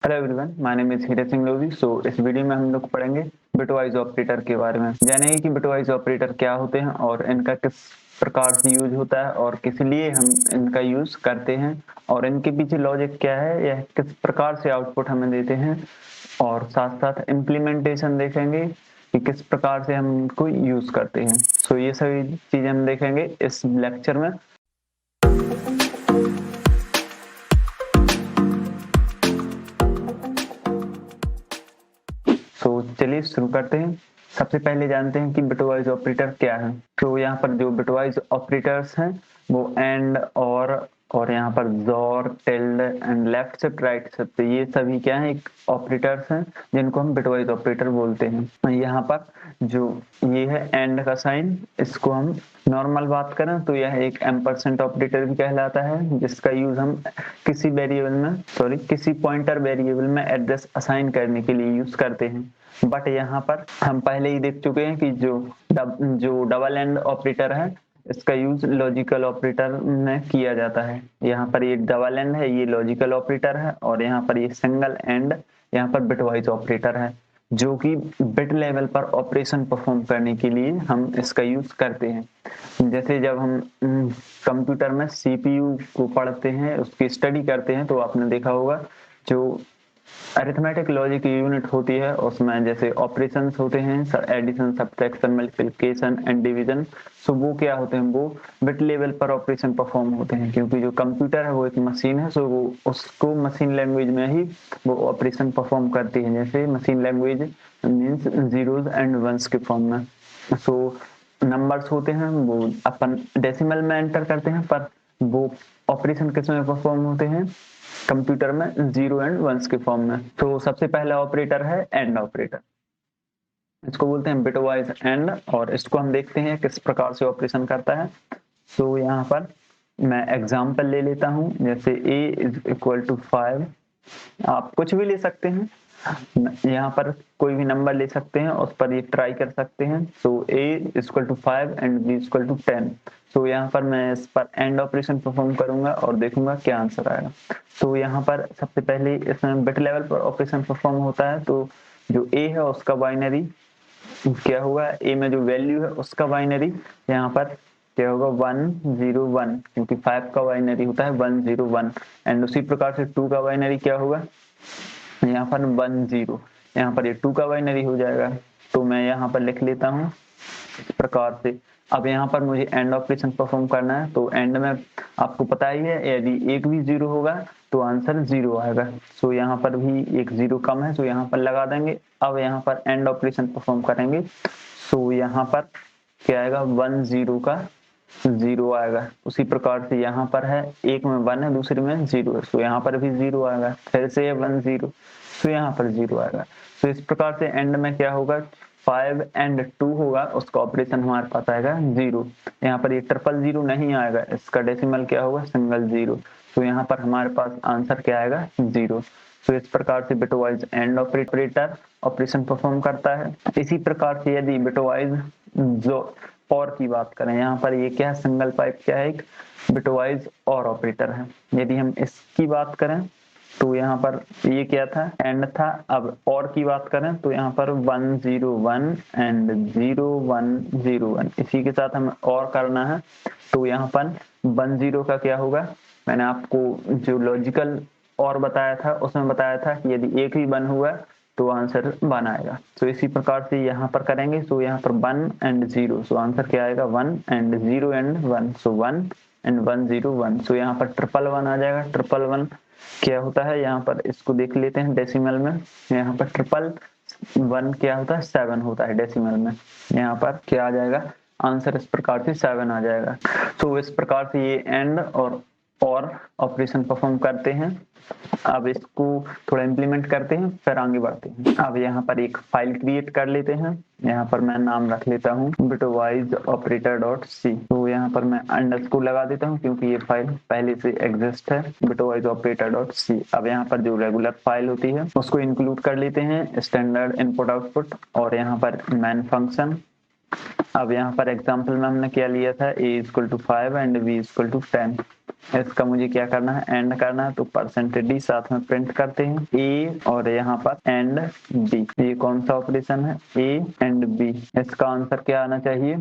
Hello everyone, my name is Heera Singh Lodhi. इस video में हम लोग पढ़ेंगे बिटवाइज ऑपरेटर के बारे में। जानेंगे कि बिटवाइज ऑपरेटर क्या होते हैं और इनका किस प्रकार से यूज होता है और किस लिए हम इनका यूज करते हैं और इनके पीछे लॉजिक क्या है, यह किस प्रकार से आउटपुट हमें देते हैं, और साथ साथ इम्प्लीमेंटेशन देखेंगे कि किस प्रकार से हम इनको यूज करते हैं। ये सभी चीजें हम देखेंगे इस लेक्चर में। चलिए शुरू करते हैं। सबसे पहले जानते हैं कि बिटवाइज ऑपरेटर क्या है। तो यहाँ पर जो बिटवाइज ऑपरेटर्स हैं वो एंड और यहाँ पर जोर, tilde and left shift, right shift, ये सभी क्या है, एक ऑपरेटर्स हैं जिनको हम बिटवाइज ऑपरेटर बोलते हैं। यहाँ पर जो ये है एंड का साइन, इसको हम नॉर्मल बात करें तो यह एक एम्परसेंट ऑपरेटर भी कहलाता है, जिसका यूज हम किसी किसी पॉइंटर वेरिएबल में एड्रेस असाइन करने के लिए यूज करते हैं। बट यहाँ पर हम पहले ही देख चुके हैं कि जो डबल एंड ऑपरेटर है, इसका यूज लॉजिकल ऑपरेटर में किया जाता है। यहाँ पर ये डबल एंड है, ये लॉजिकल ऑपरेटर है, और यहाँ पर ये सिंगल एंड, यहाँ पर बिटवाइज ऑपरेटर है, जो कि बिट लेवल पर ऑपरेशन परफॉर्म करने के लिए हम इसका यूज करते हैं। जैसे जब हम कंप्यूटर में सीपीयू को पढ़ते हैं, उसकी स्टडी करते हैं, तो आपने देखा होगा जो अरिथमेटिक लॉजिक यूनिट होती है, उसमें जैसे ऑपरेशंस होते हैं, addition, subtraction, multiplication and division. वो क्या होते हैं, वो बिट लेवल पर ऑपरेशन परफॉर्म होते हैं, क्योंकि जो कंप्यूटर है वो एक मशीन है। वो उसको मशीन लैंग्वेज में ही वो ऑपरेशन परफॉर्म करती है। जैसे machine language means zeros and ones के फॉर्म में। नंबर्स होते हैं वो अपन डेसिमल में एंटर करते हैं, पर वो ऑपरेशन किस में परफॉर्म होते हैं, कंप्यूटर में जीरो एंड वंस के फॉर्म में। तो सबसे पहला ऑपरेटर है एंड ऑपरेटर, इसको बोलते हैं बिटवाइज एंड, और इसको हम देखते हैं किस प्रकार से ऑपरेशन करता है। यहाँ पर मैं एग्जांपल ले लेता हूं, जैसे a इज इक्वल टू 5। आप कुछ भी ले सकते हैं, यहाँ पर कोई भी नंबर ले सकते हैं, उस पर ये ट्राई कर सकते हैं। a is equal to 5 and b is equal to 10। यहाँ पर मैं इस पर एंड ऑपरेशन परफॉर्म करूंगा और देखूंगा क्या आंसर आएगा। यहाँ पर सबसे पहले इसमें बिट लेवल पर ऑपरेशन परफॉर्म होता है। तो जो a है उसका बाइनरी क्या होगा, a में जो वैल्यू है उसका बाइनरी यहाँ पर क्या होगा, 101, क्योंकि 5 का बाइनरी होता है 101। एंड उसी प्रकार से 2 का बाइनरी क्या होगा, यहाँ पर 10, यहाँ पर ये 2 का बाइनरी हो जाएगा। तो मैं यहाँ पर लिख लेता हूँ इस प्रकार से। अब यहाँ पर मुझे एंड ऑपरेशन परफॉर्म करना है, तो एंड में आपको पता ही है, यदि एक भी जीरो होगा तो आंसर जीरो आएगा। यहाँ पर भी एक जीरो कम है, यहाँ पर लगा देंगे। अब यहाँ पर एंड ऑपरेशन परफॉर्म करेंगे, यहाँ पर क्या आएगा, 10 का जीरो आएगा। उसी प्रकार से यहाँ पर है, एक में 1 है, दूसरे में 0 है, यहाँ पर भी 0 आएगा। फिर से 10, यहाँ पर 0 आएगा। इस प्रकार से एंड में क्या होगा, 5 एंड 2 होगा, उसका ऑपरेशन हमारे पास आएगा 0। यहाँ पर ये 000 नहीं आएगा, इसका डेसिमल क्या होगा, सिंगल 0। यहाँ पर हमारे पास आंसर क्या आएगा, 0। इस प्रकार से bitwise and operator operation perform करता है। इसी प्रकार से यदि बिटवाइज जो और की बात करें, यहाँ पर ये क्या है, सिंगल पाइप क्या है, एक बिटवाइज और ऑपरेटर है। यदि हम इसकी बात करें तो यहाँ पर ये क्या था, एंड था। अब और की बात करें तो यहाँ पर 101 एंड 0101, इसी के साथ हमें और करना है। तो यहाँ पर 10 का क्या होगा, मैंने आपको जो लॉजिकल और बताया था उसमें बताया था कि यदि एक भी 1 हुआ तो आंसर 1 आएगा। इसी प्रकार से यहाँ पर करेंगे। यहाँ पर 1 एंड 0, आंसर क्या आएगा, 1 एंड 0 एंड 1, 1 एंड 101। यहाँ पर 111 आ जाएगा। 111 क्या होता है, यहाँ पर इसको देख लेते हैं डेसिमल में। यहाँ पर 111 क्या होता है, 7 होता है डेसिमल में। यहाँ पर क्या आ जाएगा, आंसर इस प्रकार से 7 आ जाएगा। इस प्रकार से ये एंड और ऑपरेशन परफॉर्म करते हैं। अब इसको थोड़ा इम्प्लीमेंट करते हैं, फिर आगे बढ़ते हैं। अब यहाँ पर एक फाइल क्रिएट कर लेते हैं। यहाँ पर मैं नाम रख लेता हूँ बिटवाइज ऑपरेटर डॉट सी। यहाँ पर मैं अंडरस्कोर लगा देता हूँ, क्योंकि ये फाइल पहले से एग्जिस्ट है, बिटवाइज ऑपरेटर डॉट सी। अब यहाँ पर जो रेगुलर फाइल होती है उसको इंक्लूड कर लेते हैं, स्टैंडर्ड इनपुट आउटपुट, और यहाँ पर मैन फंक्शन। अब यहाँ पर एग्जाम्पल में हमने क्या लिया था, a equal to 5 and b equal to 10। इसका मुझे क्या करना है, एंड करना है, तो %d साथ में प्रिंट करते हैं a और यहाँ पर एंड b। ये कौन सा ऑपरेशन है, a एंड b। इसका आंसर क्या आना चाहिए,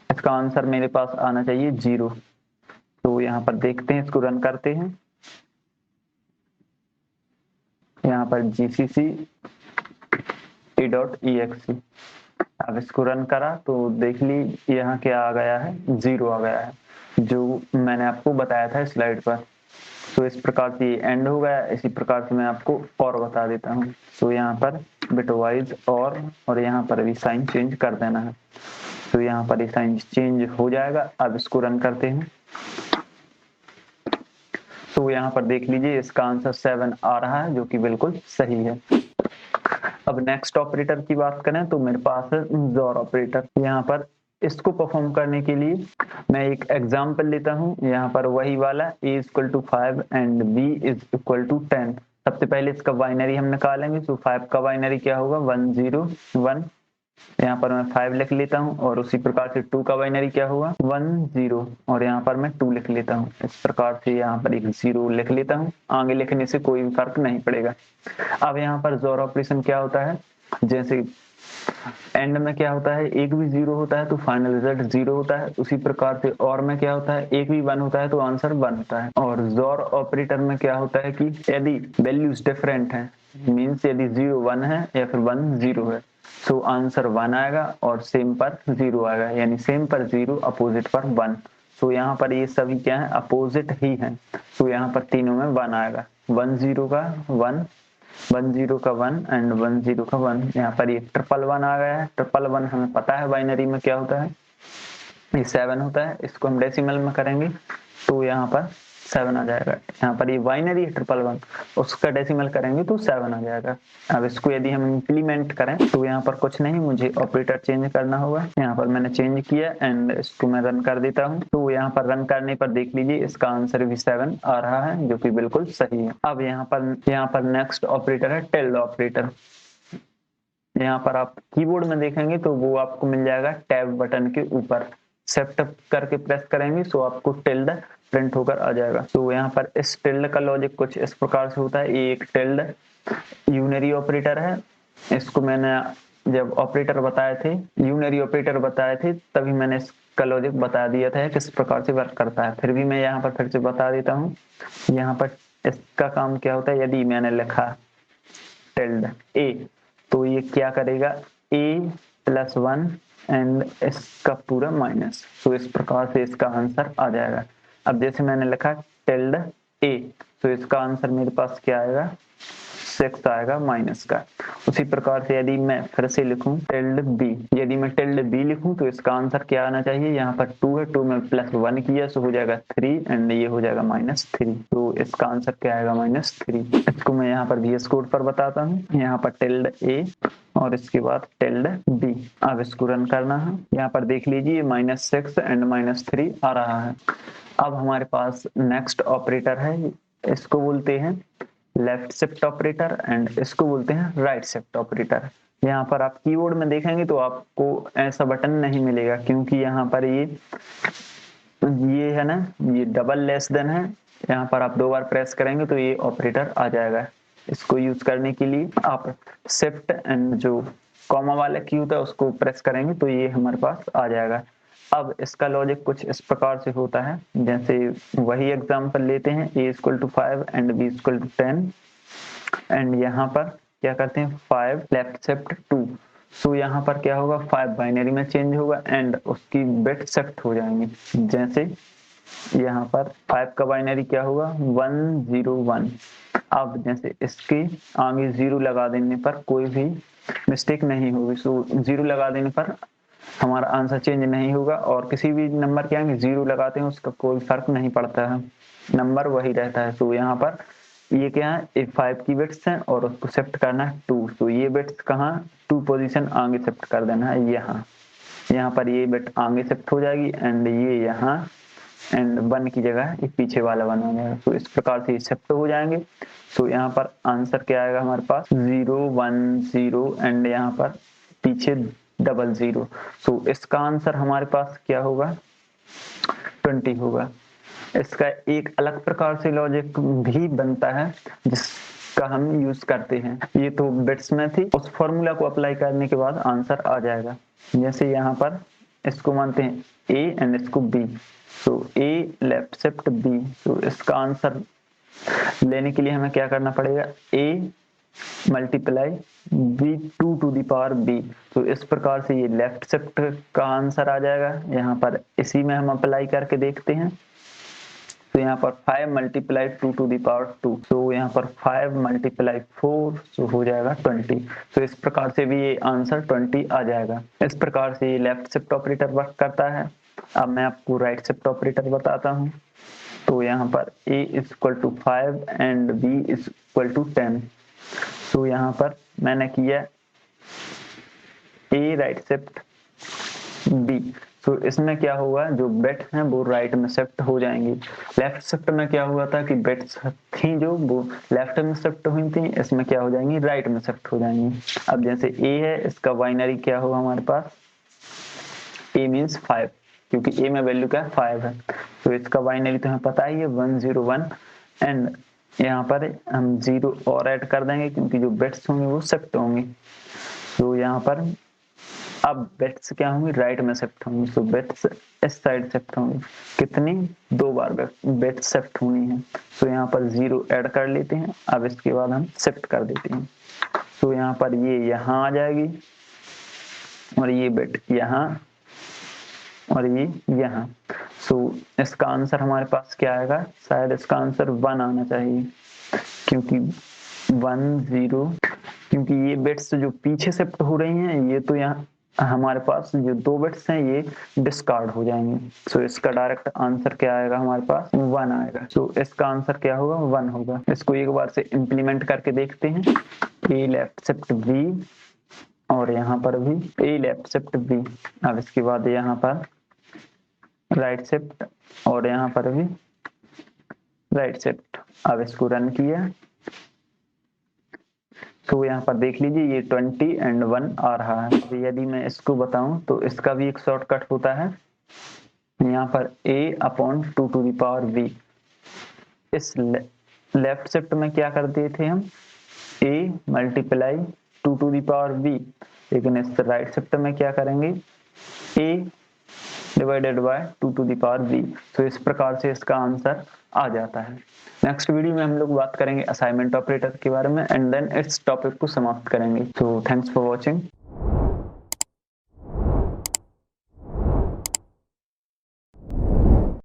इसका आंसर मेरे पास आना चाहिए 0। तो यहाँ पर देखते हैं, इसको रन करते हैं। यहाँ पर gcc t.exe, अब इसको रन करा तो देख ली यहाँ क्या आ गया है, 0 आ गया है, जो मैंने आपको बताया था स्लाइड पर। तो इस प्रकार से ये एंड हो गया। इसी प्रकार से मैं आपको और बता देता हूँ। तो यहाँ पर बिटवाइज और यहाँ पर भी साइन चेंज कर देना है। तो यहाँ पर ये साइन चेंज हो जाएगा। अब इसको रन करते हैं। तो यहाँ पर देख लीजिए इसका आंसर 7 आ रहा है, जो कि बिल्कुल सही है। अब नेक्स्ट ऑपरेटर की बात करें तो मेरे पास है XOR ऑपरेटर। यहाँ पर इसको परफॉर्म करने के लिए मैं एक एग्जांपल लेता हूँ। यहाँ पर वही वाला a = 5 एंड b = 10। सबसे पहले इसका बाइनरी हम निकालेंगे। तो 5 का बाइनरी क्या होगा, 1 0 1। यहाँ पर मैं 5 लिख लेता हूँ। और उसी प्रकार से 2 का बाइनरी क्या होगा, 1 0, और यहाँ पर मैं 2 लिख लेता हूँ। इस प्रकार से यहाँ पर एक 0 लिख लेता हूँ। आगे लिखने से कोई फर्क नहीं पड़ेगा। अब यहाँ पर XOR ऑपरेशन क्या होता है, जैसे एंड में क्या होता है, एक भी 0 होता है तो फाइनल रिजल्ट 0 होता है। उसी प्रकार से और में क्या होता है, एक भी 1 होता है तो आंसर 1 होता है। और XOR ऑपरेटर में क्या होता है कि यदि वैल्यूज डिफरेंट हैं, मीन्स यदि 0 1 है या फिर 1 0 है, तो आंसर 1 आएगा और सेम पर 0 आएगा, यानी सेम पर 0 अपोजिट पर 1। तो यहाँ पर ये सभी क्या है, अपोजिट ही हैं। तो यहाँ पर तीनों में 1 आएगा, 1 0 का 1, 1 0 का 1 एंड 1 0 का 1। यहाँ पर ये 111 आ गया है। 111 हमें पता है बाइनरी में क्या होता है, ये 7 होता है। इसको हम डेसिमल में करेंगे तो यहाँ पर 7 आ जाएगा। यहाँ पर ये बाइनरी 111, उसका डेसिमल करेंगे तो 7 आ जाएगा। अब इसको यदि हम इंप्लीमेंट करें तो यहाँ पर कुछ नहीं, मुझे ऑपरेटर चेंज करना होगा। यहाँ पर मैंने चेंज किया एंड इसको मैं रन कर देता हूँ। तो यहाँ पर रन करने पर देख लीजिए इसका आंसर भी 7 आ रहा है, जो कि बिल्कुल सही है। अब यहाँ पर नेक्स्ट ऑपरेटर है टिल्ड ऑपरेटर। यहाँ पर आप कीबोर्ड में देखेंगे तो वो आपको मिल जाएगा टैब बटन के ऊपर। शिफ्ट करके प्रेस करेंगे तो आपको टिल्ड प्रिंट होकर आ जाएगा। तो यहाँ पर इस टिल्ड का लॉजिक कुछ इस प्रकार से होता है। ये एक टिल्ड यूनरी ऑपरेटर है। इसको मैंने जब ऑपरेटर बताए थे, यूनरी ऑपरेटर बताए थे, तभी मैंने इसका लॉजिक बता दिया था किस प्रकार से वर्क करता है। फिर भी मैं यहाँ पर फिर से बता देता हूँ। यहाँ पर इसका काम क्या होता है, यदि मैंने लिखा टिल्ड ए तो ये क्या करेगा, a+1 एंड इसका पूरा माइनस। तो इस प्रकार से इसका आंसर आ जाएगा। अब जैसे मैंने लिखा टिल्ड a तो इसका आंसर मेरे पास क्या आएगा, 6 आएगा माइनस का। उसी प्रकार से यदि मैं फिर से लिखूं टिल्ड b, यदि मैं टिल्ड b लिखूं तो इसका आंसर क्या आना चाहिए, यहाँ पर 2 है, 2 में +1 किया तो हो जाएगा 3 एंड ये हो जाएगा -3। तो इसका आंसर क्या आएगा, -3। इसको मैं यहाँ पर VS कोड पर बताता हूँ। यहाँ पर टिल्ड a और इसके बाद टिल्ड b। अब इसको रन करना है। यहाँ पर देख लीजिए -6 एंड -3 आ रहा है। अब हमारे पास नेक्स्ट ऑपरेटर है, इसको बोलते हैं लेफ्ट शिफ्ट ऑपरेटर एंड इसको बोलते हैं राइट शिफ्ट ऑपरेटर। यहाँ पर आप कीबोर्ड में देखेंगे तो आपको ऐसा बटन नहीं मिलेगा, क्योंकि यहाँ पर ये है ना, ये डबल लेस देन है। यहाँ पर आप 2 बार प्रेस करेंगे तो ये ऑपरेटर आ जाएगा। इसको यूज करने के लिए आप शिफ्ट एंड जो कॉमा वाला की होता है उसको प्रेस करेंगे तो ये हमारे पास आ जाएगा। अब इसका लॉजिक कुछ इस प्रकार से होता है, जैसे वही एग्जांपल लेते हैं, a = 5 एंड b = 10 एंड यहाँ पर क्या करते हैं 5 लेफ्ट शिफ्ट 2। सो यहाँ पर क्या होगा, 5 बाइनरी में चेंज होगा एंड उसकी बिट शिफ्ट हो जाएंगे। जैसे यहाँ पर 5 का बाइनरी क्या होगा, 1 0 1। अब जैसे इसके आगे 0 लगा देने पर कोई भी मिस्टेक नहीं होगी। सो 0 लगा देने पर हमारा आंसर चेंज नहीं होगा, और किसी भी नंबर के आगे 0 लगाते हैं उसका कोई फर्क नहीं पड़ता है, नंबर वही रहता है। तो यहाँ पर ये क्या है, 5 की बिट्स हैं और उसको शिफ्ट करना है 2। तो ये बिट्स कहाँ, 2 पोजीशन आगे शिफ्ट कर देना है यहाँ पर ये बिट आगे शिफ्ट हो जाएगी एंड ये यहाँ एंड 1 की जगह ये पीछे वाला 1 हो जाएगा। तो इस प्रकार से शिफ्ट हो जाएंगे। तो यहाँ पर आंसर क्या आएगा हमारे पास, 0 1 0 एंड यहाँ पर पीछे 00। तो इसका आंसर हमारे पास क्या होगा, 20 होगा। इसका एक अलग प्रकार से लॉजिक भी बनता है जिसका हम यूज करते हैं। ये तो बिट्स में थी, उस फॉर्मूला को अप्लाई करने के बाद आंसर आ जाएगा। जैसे यहाँ पर इसको मानते हैं ए एंड इसको बी, तो ए लेफ्ट शिफ्ट बी, तो इसका आंसर लेने के लिए हमें क्या करना पड़ेगा, A multiply B 2 to the power B. तो इस प्रकार से ये लेफ्ट शिफ्ट का आंसर आ जाएगा। यहाँ पर इसी में हम अप्लाई करके देखते हैं। तो यहाँ पर 5 मल्टीप्लाई 2 टू द पावर 2, तो यहाँ पर 5 मल्टीप्लाई 4, तो हो जाएगा 20। तो इस प्रकार से भी ये आंसर 20 आ जाएगा। इस प्रकार से ये लेफ्ट शिफ्ट ऑपरेटर वर्क करता है। अब मैं आपको राइट शिफ्ट ऑपरेटर बताता हूँ। तो यहाँ पर a is equal to 5 and b is equal to 10। तो यहाँ पर मैंने किया a राइट शिफ्ट b, तो इसमें क्या होगा, जो बिट्स हैं वो राइट में शिफ्ट हो जाएंगी। लेफ्ट शिफ्ट में क्या हुआ था कि बिट्स थी जो वो लेफ्ट में शिफ्ट हुई थी, इसमें क्या हो जाएंगी, राइट में शिफ्ट हो जाएंगी। अब जैसे a है, इसका बाइनरी क्या होगा हमारे पास, a मीन्स 5, क्योंकि a में वैल्यू क्या 5 है, तो इसका बाइनरी तो हमें पता ही है 101। एंड यहाँ पर हम 0 और ऐड कर देंगे क्योंकि जो बिट्स होंगे वो शिफ्ट होंगे। तो यहाँ पर अब बिट्स क्या होंगे, राइट में शिफ्ट होंगे, तो बिट्स इस साइड शिफ्ट होंगे। कितनी, 2 बार बिट्स शिफ्ट होनी है। तो यहाँ पर 0 ऐड कर लेते हैं। अब इसके बाद हम शिफ्ट कर देते हैं। तो यहाँ पर ये यहाँ आ जाएगी और ये बिट यहाँ और ये यहाँ। सो इसका आंसर हमारे पास क्या आएगा, शायद इसका आंसर 1 आना चाहिए, क्योंकि 1 0, क्योंकि ये बिट्स जो पीछे शिफ्ट हो रही हैं ये तो यहाँ हमारे पास जो 2 बिट्स हैं ये डिस्कार्ड हो जाएंगे। सो इसका डायरेक्ट आंसर क्या आएगा हमारे पास, 1 आएगा। सो इसका आंसर क्या होगा, 1 होगा। इसको एक बार से इम्प्लीमेंट करके देखते हैं। ए लेफ्ट शिफ्ट बी और यहाँ पर भी ए लेफ्ट शिफ्ट बी। अब इसके बाद यहाँ पर राइट शिफ्ट और यहाँ पर भी राइट शिफ्ट। अब इसको रन किया तो यहाँ पर देख लीजिए ये 20 एंड 1 आ रहा है। यदि मैं इसको बताऊं तो इसका भी एक शॉर्टकट होता है। यहाँ पर a upon 2 to the power b। इस लेफ्ट शिफ्ट में क्या करते थे हम, a multiply 2 to the power b, लेकिन इस राइट शिफ्ट में क्या करेंगे, a divided by 2 to the power b। तो इस प्रकार से इसका आंसर आ जाता है। नेक्स्ट वीडियो में हम लोग बात करेंगे असाइनमेंट ऑपरेटर के बारे में एंड देन इस टॉपिक को समाप्त करेंगे। तो थैंक्स फॉर वॉचिंग।